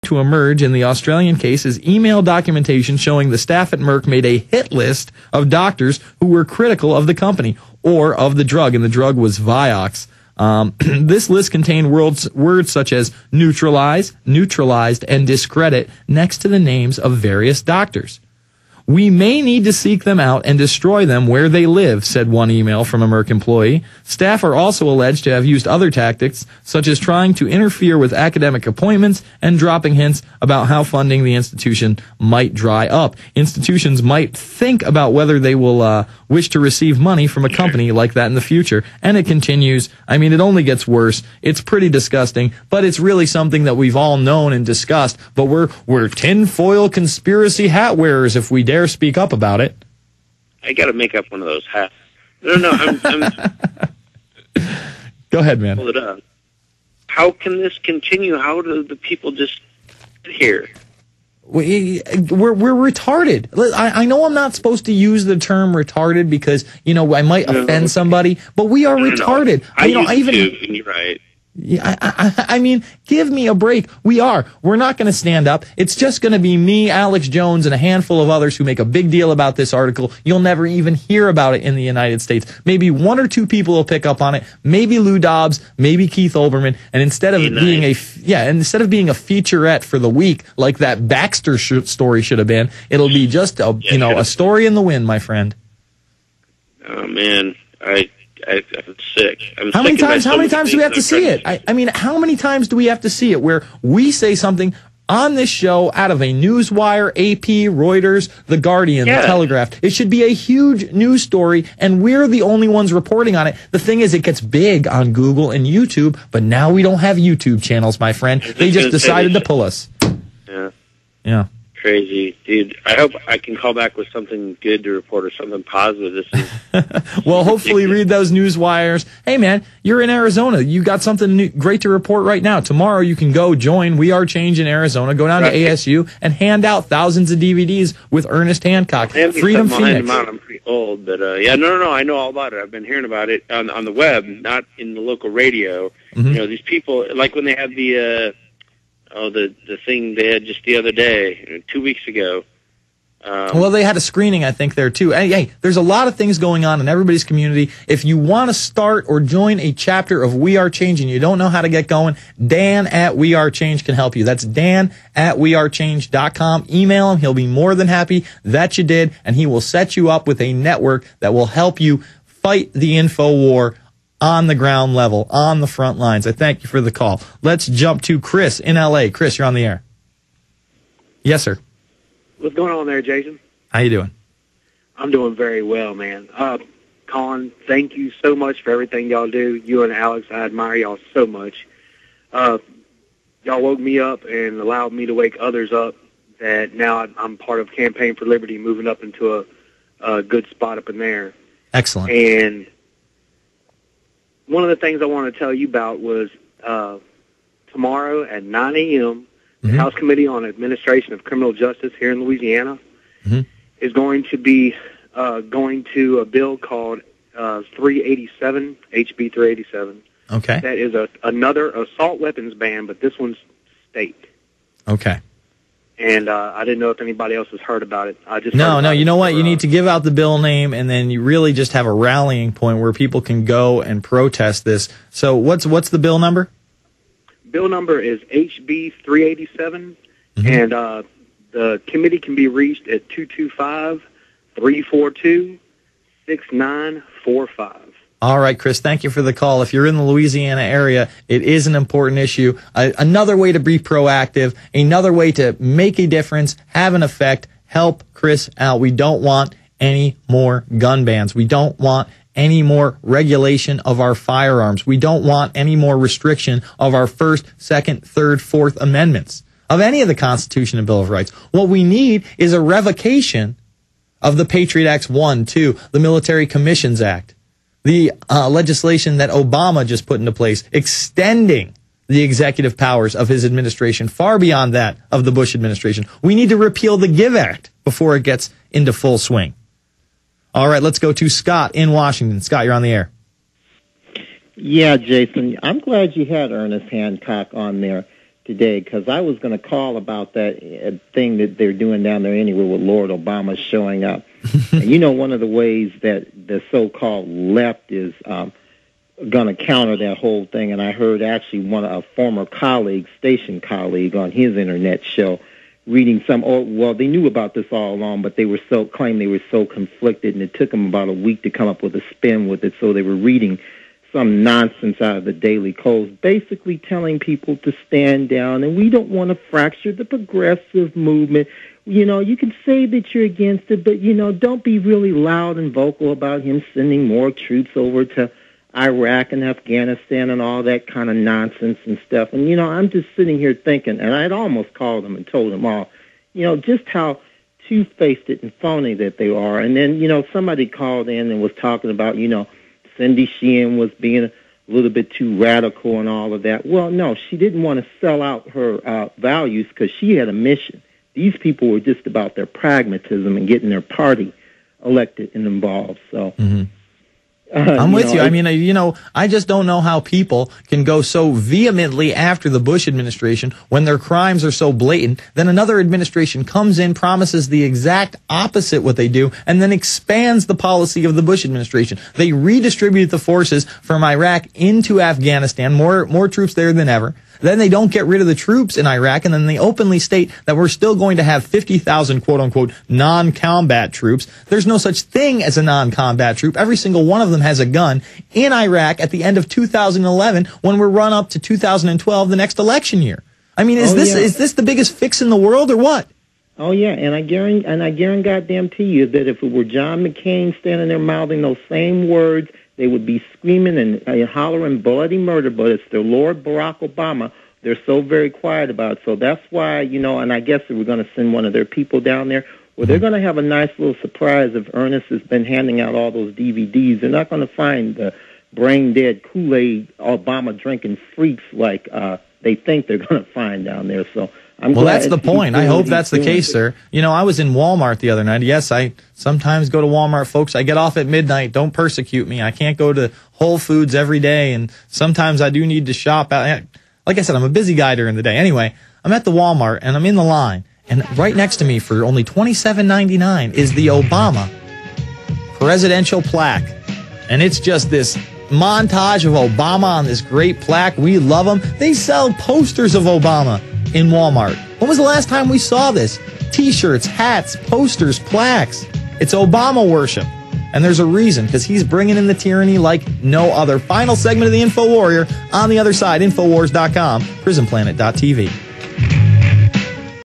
to emerge in the Australian case is email documentation showing the staff at Merck made a hit list of doctors who were critical of the company or of the drug, and the drug was Vioxx. This list contained words such as neutralize, neutralized, and discredit next to the names of various doctors. We may need to seek them out and destroy them where they live, said one email from a Merck employee. Staff are also alleged to have used other tactics, such as trying to interfere with academic appointments and dropping hints about how funding the institution might dry up. Institutions might think about whether they will wish to receive money from a company like that in the future. And it continues. I mean, it only gets worse. It's pretty disgusting, but it's really something that we've all known and discussed. But we're tinfoil conspiracy hat wearers if we dare speak up about it. I got to make up one of those hats. No, I'm Go ahead, man. Hold it up. How can this continue? How do the people just get here? We're retarded. I know I'm not supposed to use the term retarded because, I might offend somebody, but we are retarded. And you're right. Yeah, I mean, give me a break. We're not going to stand up. It's just going to be me, Alex Jones, and a handful of others who make a big deal about this article. You'll never even hear about it in the United States. Maybe one or two people will pick up on it. Maybe Lou Dobbs, maybe Keith Olbermann. And instead of being a featurette for the week, like that Baxter story should have been, it'll be just a story in the wind, my friend. Oh man, I'm sick. How many times do we have to see it? I mean, how many times do we have to see it where we say something on this show out of a newswire, AP, Reuters, The Guardian, The Telegraph? It should be a huge news story, and we're the only ones reporting on it. The thing is, it gets big on Google and YouTube, but now we don't have YouTube channels, my friend. They just decided to pull us. Yeah. Crazy, dude. I hope I can call back with something good to report or something positive. This is well, hopefully read those news wires. Hey, man, you're in Arizona. You got something great to report right now. Tomorrow you can go join We Are Change in Arizona. Go down to ASU and hand out thousands of DVDs with Ernest Hancock. Freedom Phoenix. I'm pretty old, but no. I know all about it. I've been hearing about it on the web, not in the local radio. Mm-hmm. These people, like when they had the thing they had just the other day, 2 weeks ago. Well, they had a screening, I think, there, too. Hey, there's a lot of things going on in everybody's community. If you want to start or join a chapter of We Are Change and you don't know how to get going, Dan at We Are Change can help you. That's Dan at wearechange.com. Email him. He'll be more than happy that you did, and he will set you up with a network that will help you fight the info war on the ground level, on the front lines. I thank you for the call. Let's jump to Chris in L.A. Chris, you're on the air. Yes, sir. What's going on there, Jason? How you doing? I'm doing very well, man. Colin, thank you so much for everything y'all do. You and Alex, I admire y'all so much. Y'all woke me up and allowed me to wake others up that now I'm part of Campaign for Liberty, moving up into a good spot up in there. Excellent. And one of the things I wanted to tell you about was tomorrow at 9 a.m., the House Committee on Administration of Criminal Justice here in Louisiana is going to be going to a bill called 387, HB 387. Okay. That is another assault weapons ban, but this one's state. Okay. And I didn't know if anybody else has heard about it. No. You know what? You need to give out the bill name, and then you really just have a rallying point where people can go and protest this. So what's the bill number? Bill number is HB 387, and the committee can be reached at 225-342-6945. All right, Chris, thank you for the call. If you're in the Louisiana area, it is an important issue. Another way to be proactive, another way to make a difference, have an effect, help Chris out. We don't want any more gun bans. We don't want any more regulation of our firearms. We don't want any more restriction of our First, Second, Third, Fourth Amendments, of any of the Constitution and Bill of Rights. What we need is a revocation of the Patriot Acts 1, 2, the Military Commissions Act, the legislation that Obama just put into place, extending the executive powers of his administration far beyond that of the Bush administration. We need to repeal the GIVE Act before it gets into full swing. All right, let's go to Scott in Washington. Scott, you're on the air. Yeah, Jason, I'm glad you had Ernest Hancock on there. today, because I was going to call about that thing that they're doing down there anyway with Lord Obama showing up. And you know, one of the ways that the so-called left is going to counter that whole thing, and I heard actually a former colleague, station colleague, on his internet show reading they knew about this all along, but they were claimed they were so conflicted, and it took them about a week to come up with a spin with it, so they were reading some nonsense out of the Daily Kos, basically telling people to stand down, and we don't want to fracture the progressive movement. You know, you can say that you're against it, but, you know, don't be really loud and vocal about him sending more troops over to Iraq and Afghanistan and all that kind of nonsense and stuff. And, you know, I'm just sitting here thinking, and I'd almost called them and told them all, you know, just how two-faced and phony that they are. And then, you know, somebody called in and was talking about, you know, Cindy Sheehan was being a little bit too radical and all of that. Well, no, she didn't want to sell out her values because she had a mission. These people were just about their pragmatism and getting their party elected and involved. So I'm with you. I mean, you know, I just don't know how people can go so vehemently after the Bush administration when their crimes are so blatant. Then another administration comes in, promises the exact opposite what they do, and then expands the policy of the Bush administration. They redistribute the forces from Iraq into Afghanistan, more troops there than ever. Then they don't get rid of the troops in Iraq, and then they openly state that we're still going to have 50,000, quote-unquote, non-combat troops. There's no such thing as a non-combat troop. Every single one of them has a gun in Iraq at the end of 2011 when we're run up to 2012, the next election year. I mean, is this the biggest fix in the world or what? Oh, yeah, and I guarantee goddamn to you that if it were John McCain standing there mouthing those same words, they would be screaming and hollering bloody murder, but it's their Lord Barack Obama. They're so very quiet about it. So that's why, you know, and I guess we're going to send one of their people down there. Well, they're going to have a nice little surprise if Ernest has been handing out all those DVDs. They're not going to find the brain-dead Kool-Aid Obama-drinking freaks like they think they're going to find down there. So well, that's the point. I hope that's the case, sir. You know, I was in Walmart the other night. Yes, I sometimes go to Walmart, folks. I get off at midnight. Don't persecute me. I can't go to Whole Foods every day, and sometimes I do need to shop out. Like I said, I'm a busy guy during the day. Anyway, I'm at the Walmart, and I'm in the line, and right next to me for only $27.99 is the Obama presidential plaque. And it's just this montage of Obama on this great plaque. We love him. They sell posters of Obama in Walmart. When was the last time we saw this? T-shirts, hats, posters, plaques. It's Obama worship. And there's a reason, because he's bringing in the tyranny like no other. Final segment of the InfoWarrior on the other side, Infowars.com, PrisonPlanet.tv.